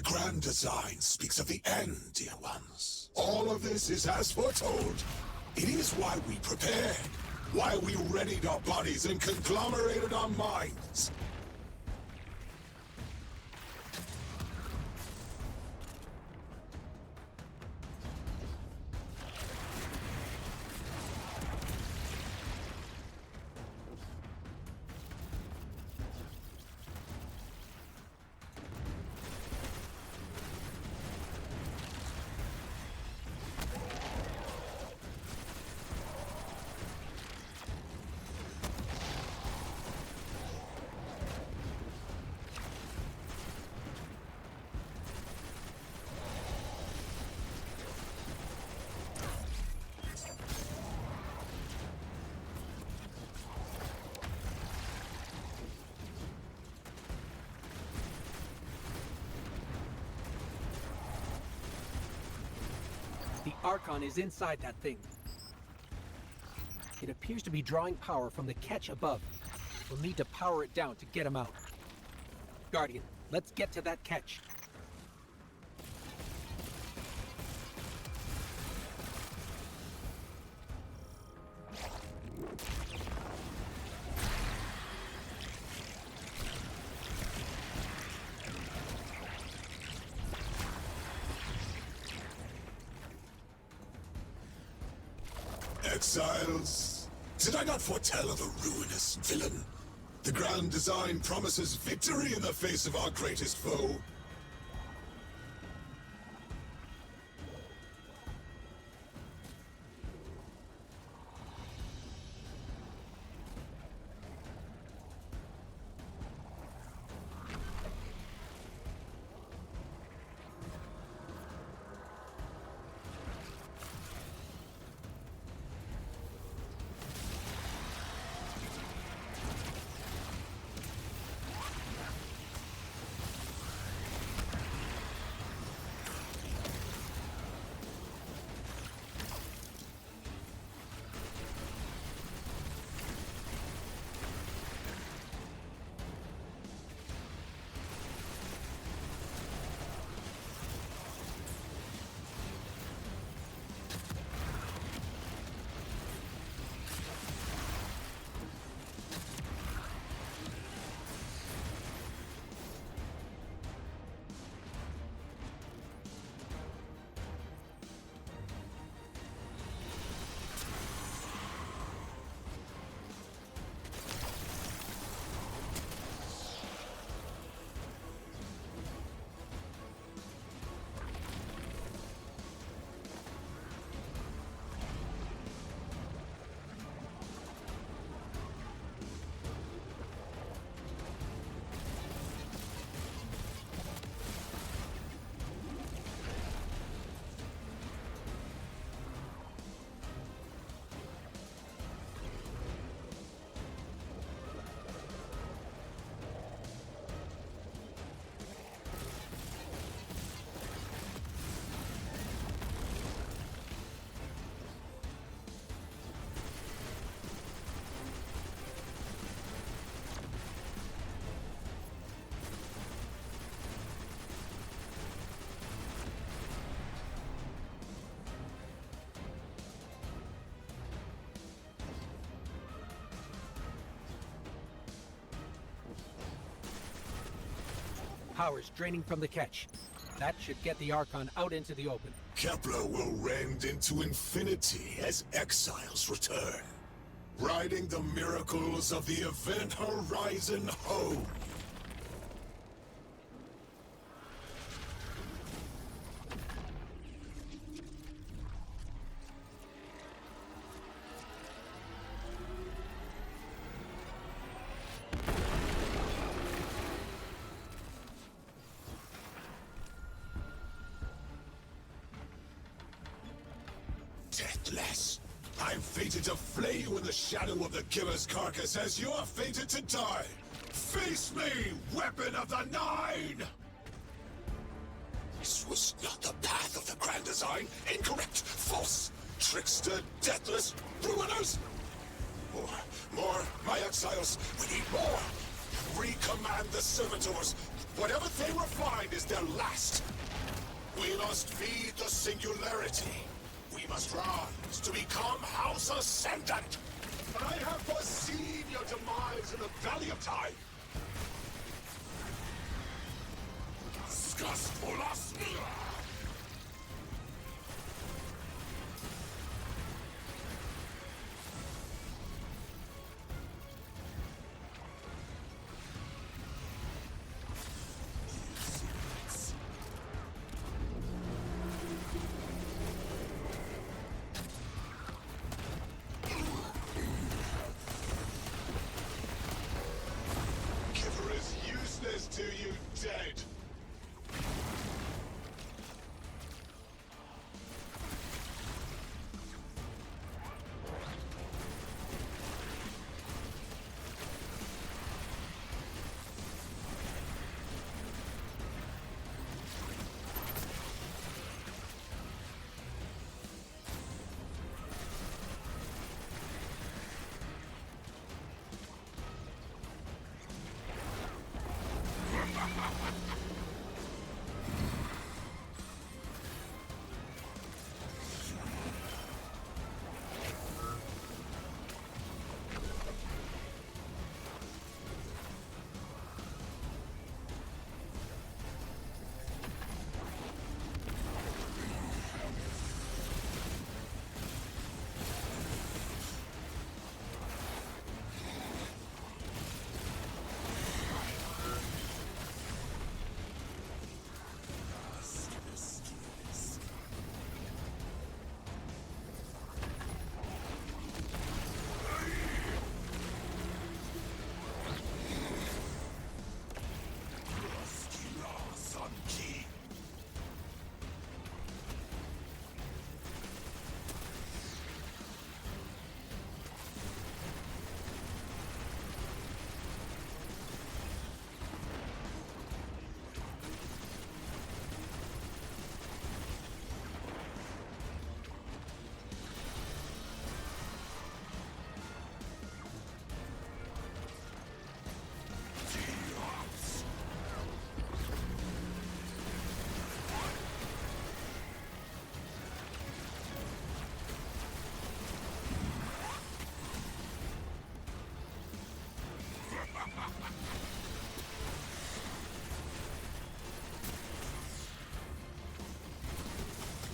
grand design speaks of the end, dear ones. All of this is as foretold. It is why we prepared, why we readied our bodies and conglomerated our minds. The Archon is inside that thing. It appears to be drawing power from the catch above. We'll need to power it down to get him out. Guardian, let's get to that catch. Exiles, did I not foretell of a ruinous villain? The grand design promises victory in the face of our greatest foe. Power's draining from the catch. That should get the Archon out into the open. Kepler will rend into infinity as exiles return, riding the miracles of the event horizon home. Deathless, I'm fated to flay you in the shadow of the Giver's carcass as you are fated to die. Face me, weapon of the Nine! This was not the path of the grand design. Incorrect, false, trickster, deathless, ruiners! More, my exiles, we need more! Recommand the servitors, Whatever they refine is their last. We must feed the singularity. We must rise to become House Ascendant. I have foreseen your demise in the Valley of Time. Disgust for us. Kipper is useless to you, dead.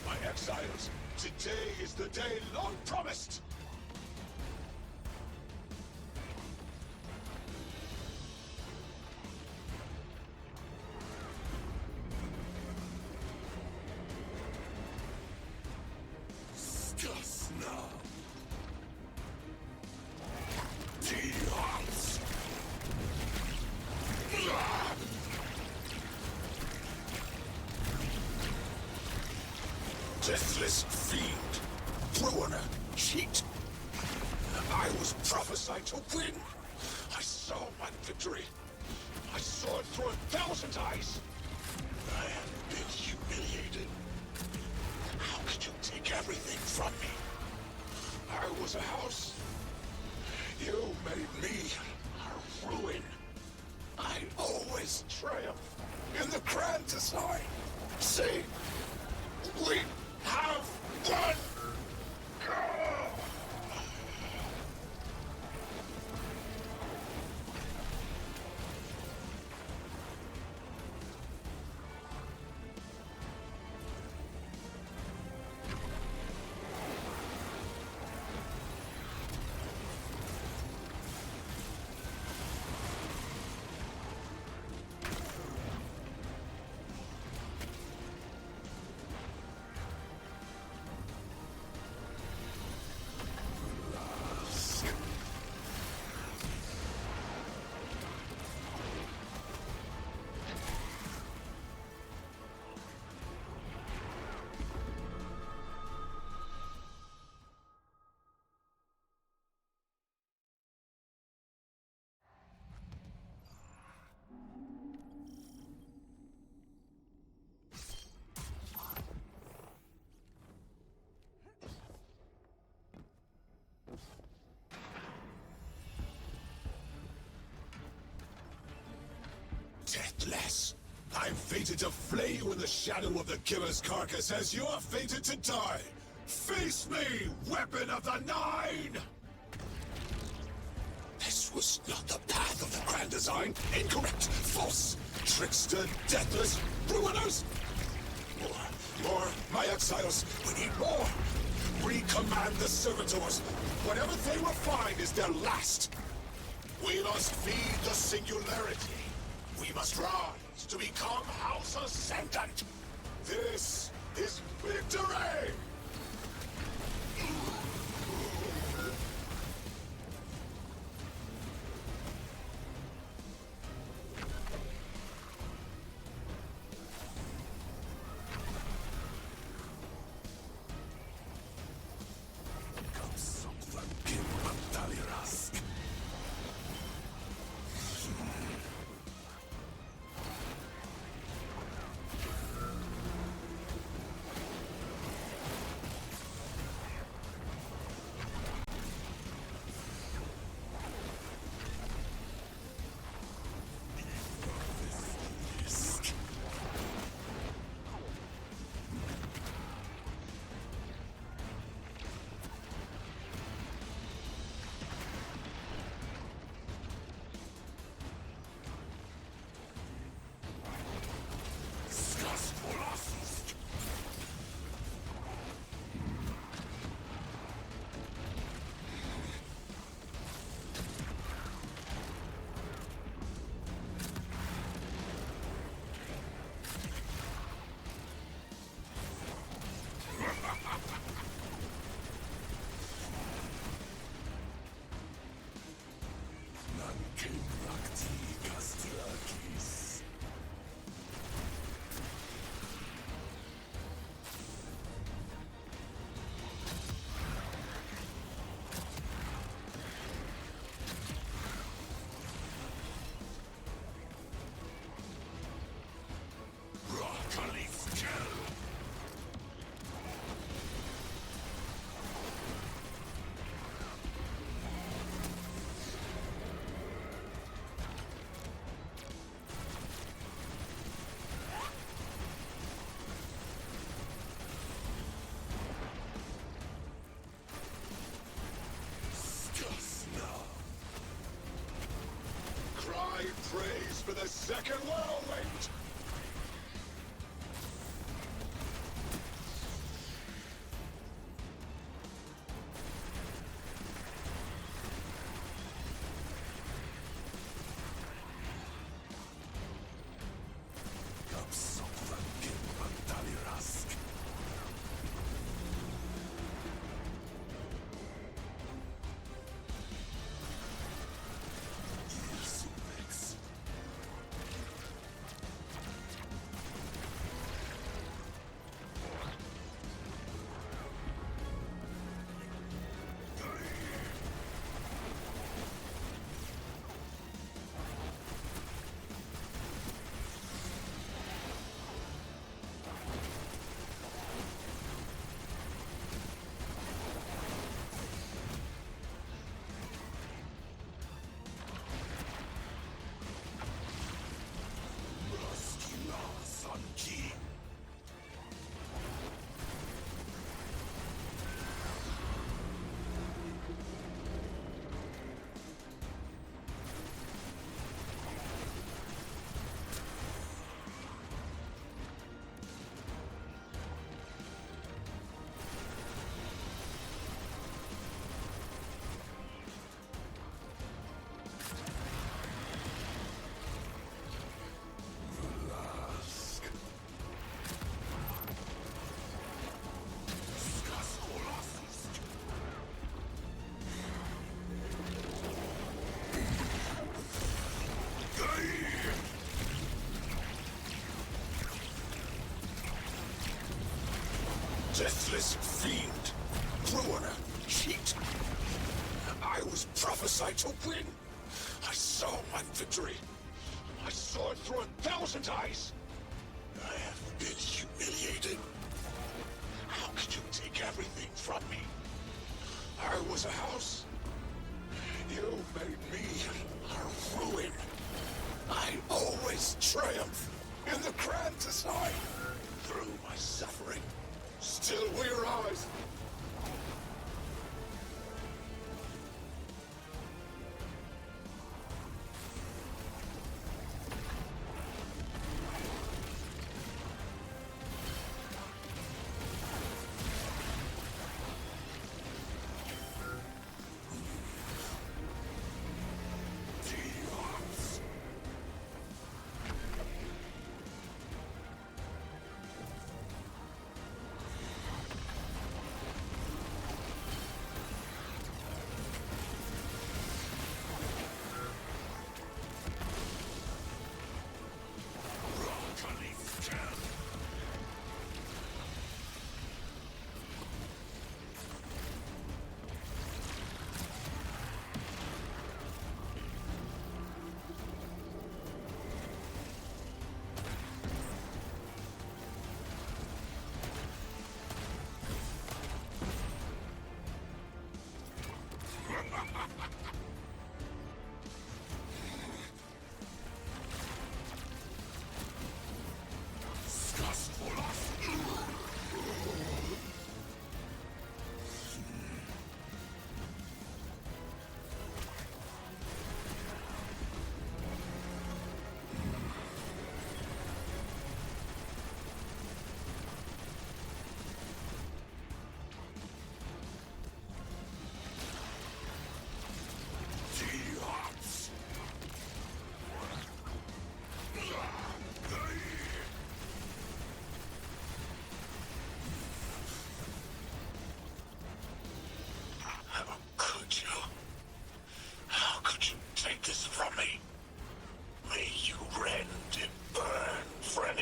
My exiles, today is the day long promised. Discuss now. Demons. Deathless fiend, ruiner, cheat. I was prophesied to win. I saw my victory. I saw it through 1,000 eyes. I have been humiliated. How could you take everything from me? I was a house. You made me a ruin. I always triumph in the grand design. See, we have won! Deathless. I'm fated to flay you in the shadow of the killer's carcass as you are fated to die. Face me, weapon of the Nine! This was not the path of the Grand Design. Incorrect, false, trickster, deathless, ruiners! More, my exiles, we need more! Recommand the servitors. Whatever they refine is their last. We must feed the singularity. We must rise to become House Ascendant. This is victory! Praise for the second whirlwind! Deathless fiend, ruiner, cheat. I was prophesied to win. I saw my victory. I saw it through 1,000 eyes. I have been humiliated. How could you take everything from me? I was a house. You made me a ruin. I always triumph in and the grand design. Through my suffering, still we rise.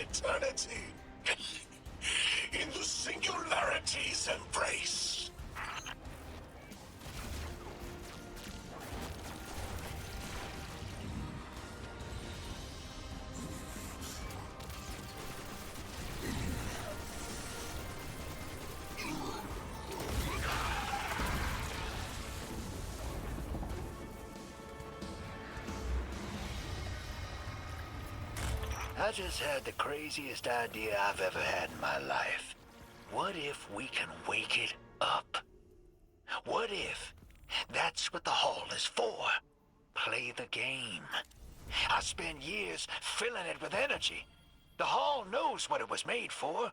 Eternity in the singularity's embrace. I just had the craziest idea I've ever had in my life. What if we can wake it up? What if that's what the hall is for? Play the game. I spent years filling it with energy. The hall knows what it was made for.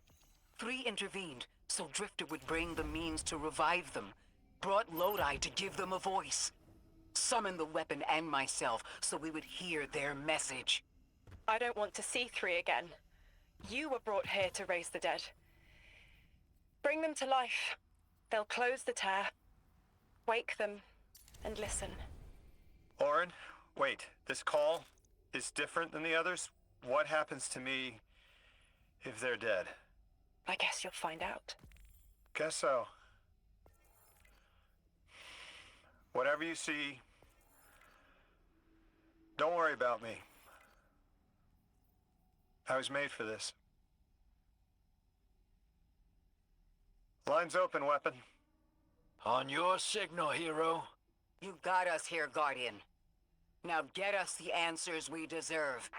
3 intervened, so Drifter would bring the means to revive them. Brought Lodi to give them a voice. Summoned the weapon and myself, so we would hear their message. I don't want to see 3 again. You were brought here to raise the dead. Bring them to life. They'll close the tear, wake them, and listen. Orin, wait. This call is different than the others? What happens to me if they're dead? I guess you'll find out. Guess so. Whatever you see, don't worry about me. I was made for this. Line's open, weapon. On your signal, hero. You got us here, Guardian. Now get us the answers we deserve.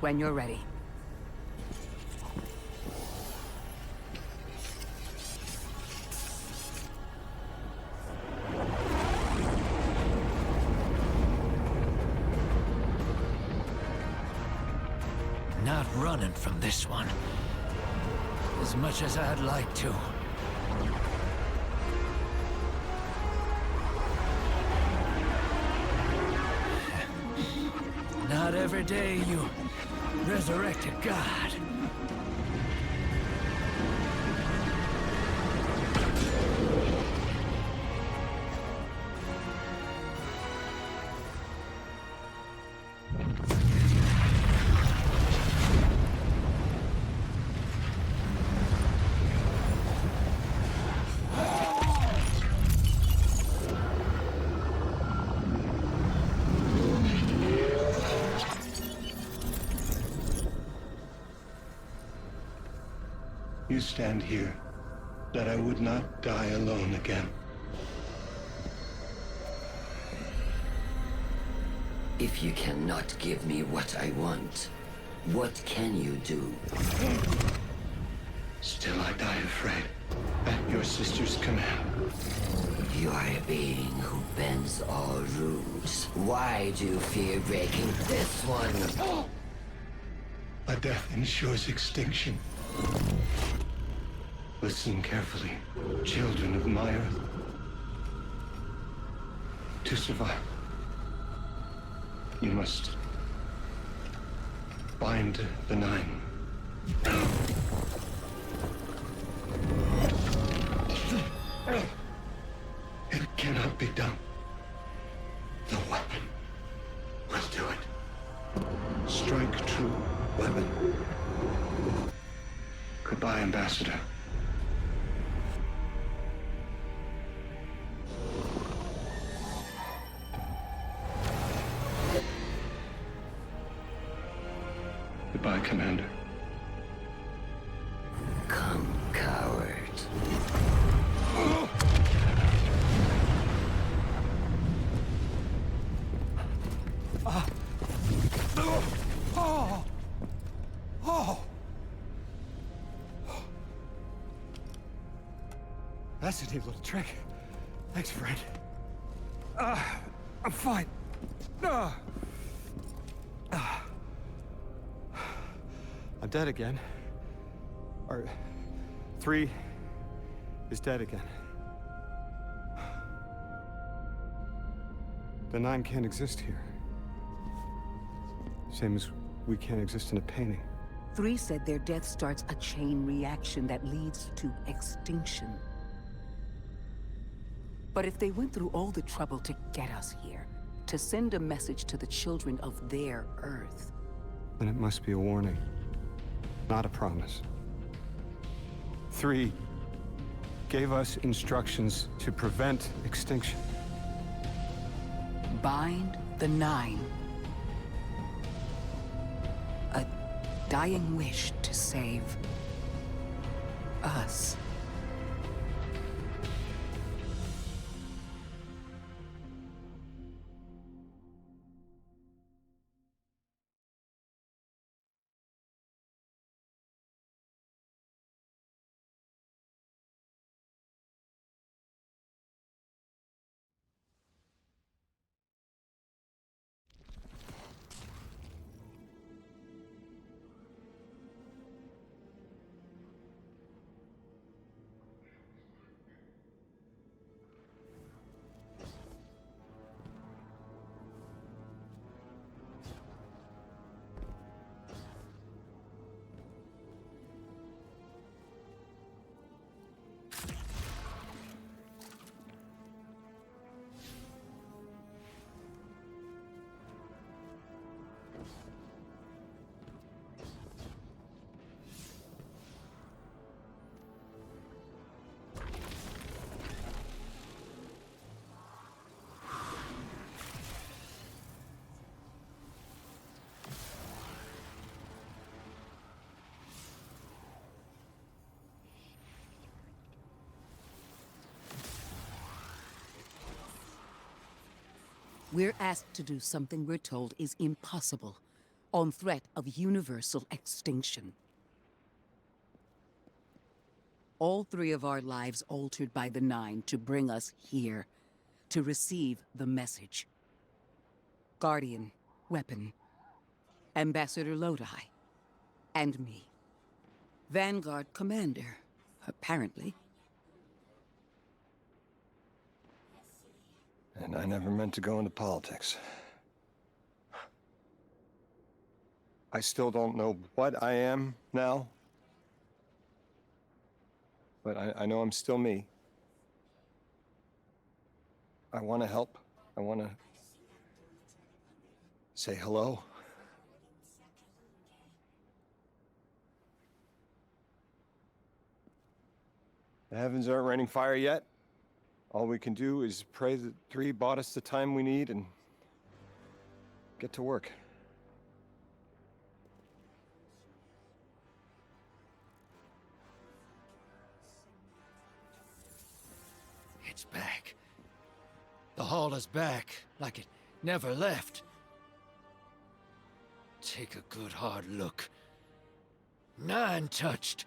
When you're ready. Not running from this one. As much as I'd like to. Not every day you resurrect a god. you stand here, that I would not die alone again. If you cannot give me what I want, what can you do? Still I die afraid, at your sister's command. You are a being who bends all rules. Why do you fear breaking this one? A death ensures extinction. Listen carefully, children of my earth. To survive, you must bind the nine. It cannot be done. The weapon will do it. Strike true, weapon. Goodbye, Ambassador. Goodbye, Commander. Come, coward. That's a neat little trick. Thanks, friend. I'm fine. I'm dead again. Or 3 is dead again. The 9 can't exist here. Same as we can't exist in a painting. 3 said their death starts a chain reaction that leads to extinction. But if they went through all the trouble to get us here, to send a message to the children of their Earth... Then it must be a warning, not a promise. 3 gave us instructions to prevent extinction. Bind the 9. A dying wish to save us. We're asked to do something we're told is impossible, on threat of universal extinction. All 3 of our lives altered by the 9 to bring us here, to receive the message. Guardian, Weapon, Ambassador Lodi, and me. Vanguard Commander, apparently. And I never meant to go into politics. I still don't know what I am now. But I know I'm still me. I want to help. I want to say hello. The heavens aren't raining fire yet. All we can do is pray that 3 bought us the time we need and get to work. back. The Hall is back, like it never left. Take a good hard look. 9 touched.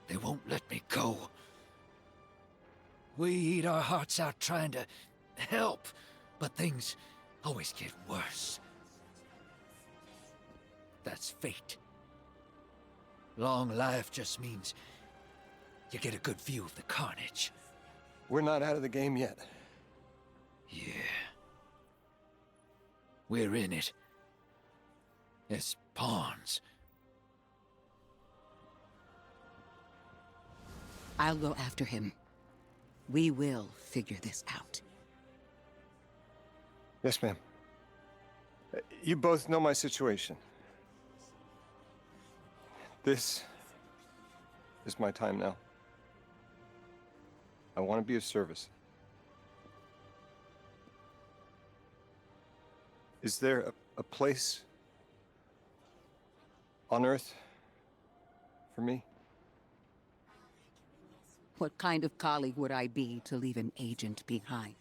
They won't let me go. We eat our hearts out trying to help, but things always get worse. That's fate. Long life just means you get a good view of the carnage. We're not out of the game yet. Yeah. We're in it. As pawns. I'll go after him. We will figure this out. Yes, ma'am. You both know my situation. This is my time now. I want to be of service. Is there a place on Earth for me? What kind of colleague would I be to leave an agent behind?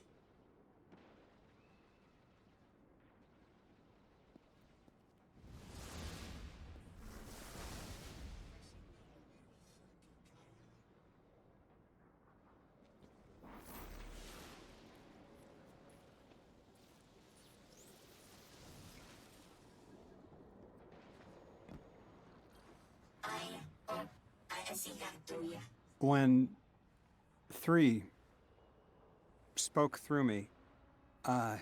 When 3 spoke through me, I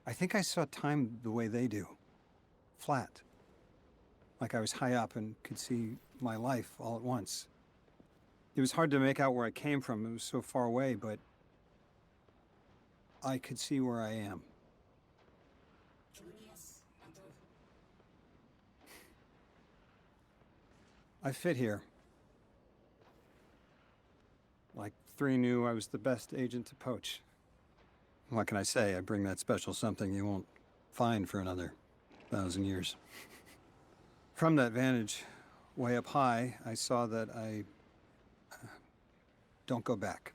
think I saw time the way they do. Flat. Like I was high up and could see my life all at once. It was hard to make out where I came from. It was so far away, but I could see where I am. I fit here. Like 3 knew I was the best agent to poach. What can I say? I bring that special something you won't find for another 1,000 years. From that vantage, way up high, I saw that I don't go back.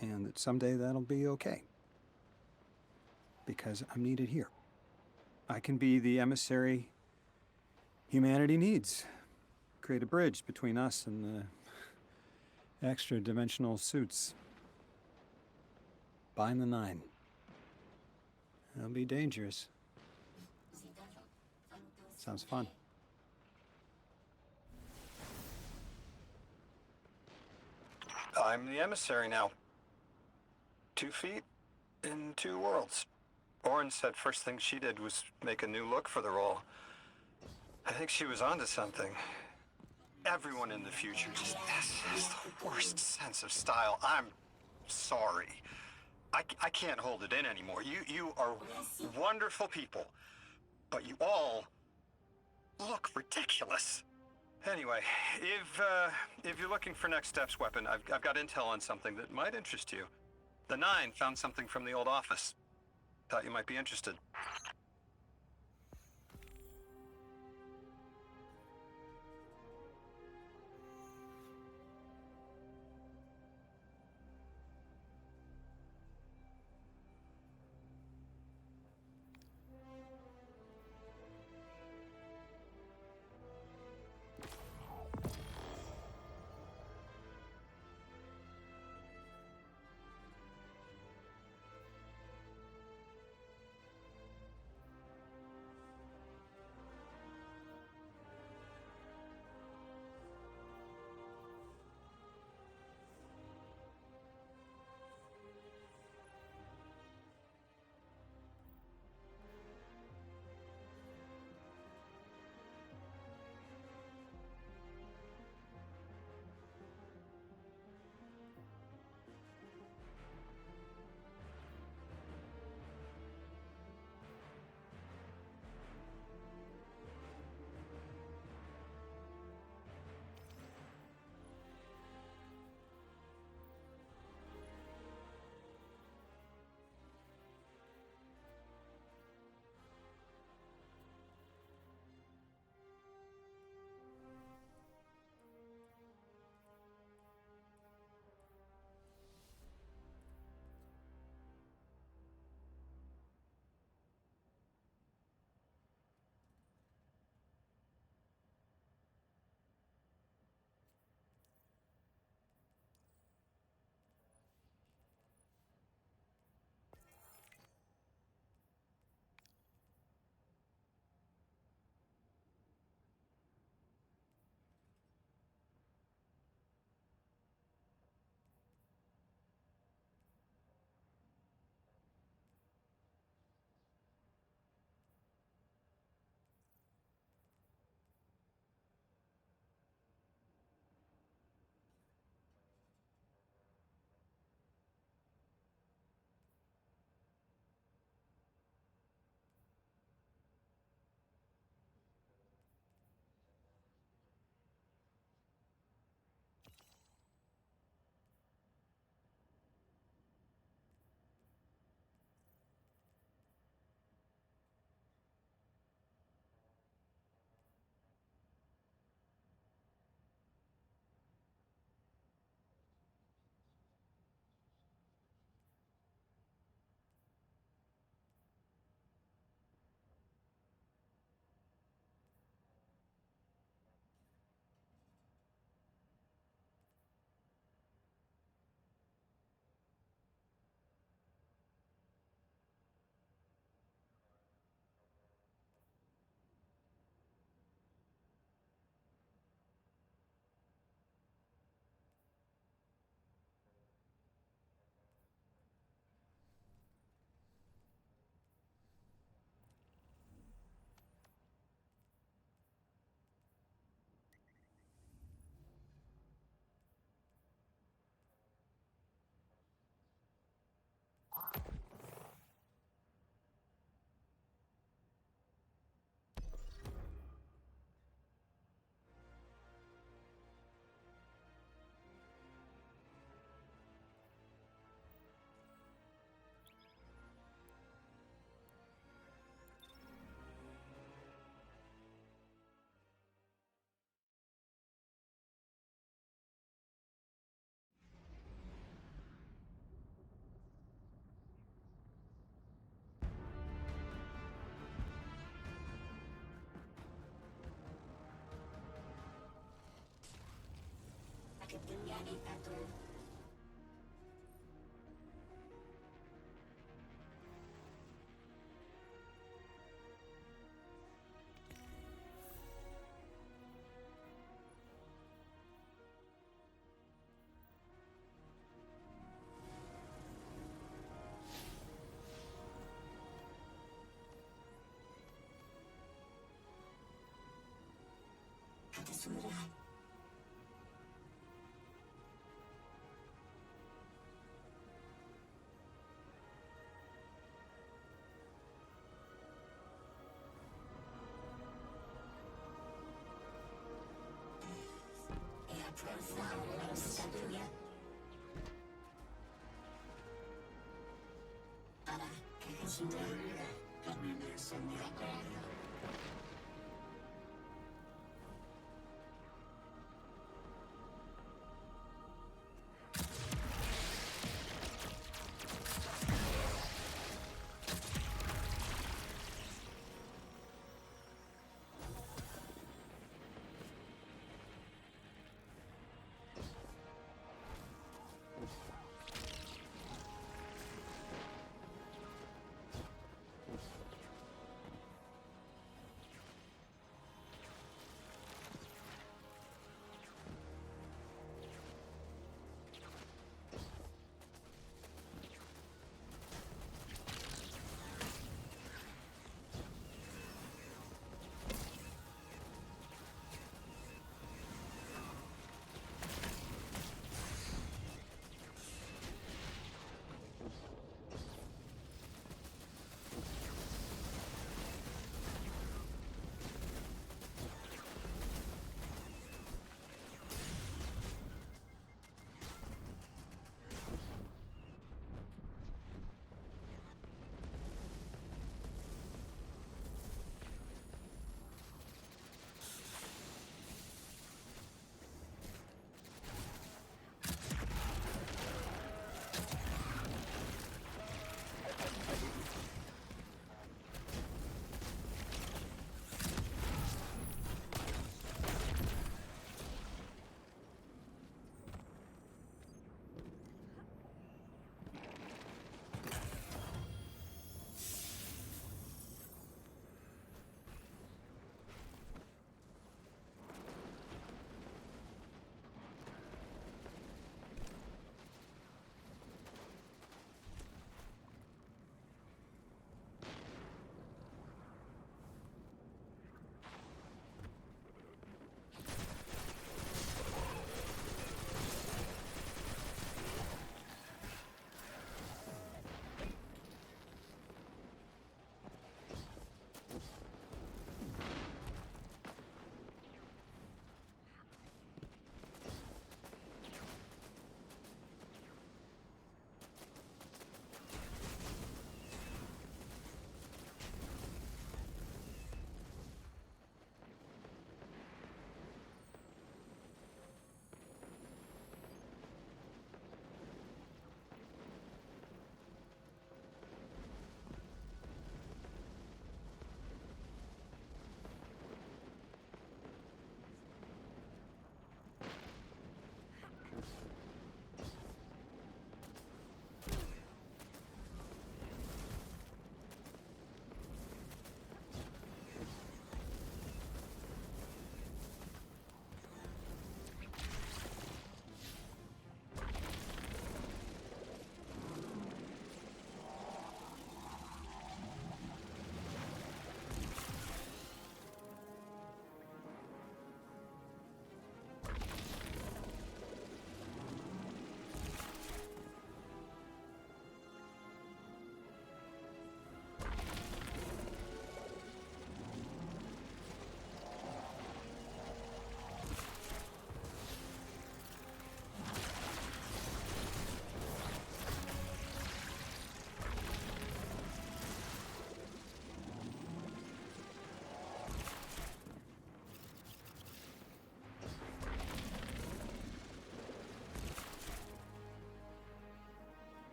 And that someday that'll be okay. Because I'm needed here. I can be the emissary humanity needs. Create a bridge between us and the extra-dimensional suits. Bind the 9. It'll be dangerous. Sounds fun. I'm the emissary now. 2 feet in 2 worlds. Orin said first thing she did was make a new look for the role. I think she was onto something. Everyone in the future just has the worst sense of style. I'm sorry. I can't hold it in anymore. You are wonderful people, but you all look ridiculous. Anyway, if you're looking for next steps, Weapon, I've got intel on something that might interest you. The 9 found something from the old office. Thought you might be interested.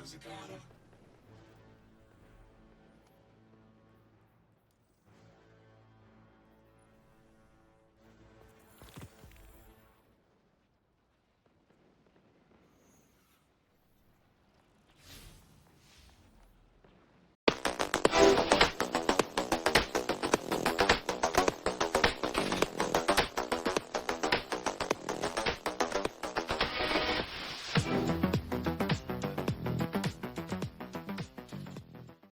There's a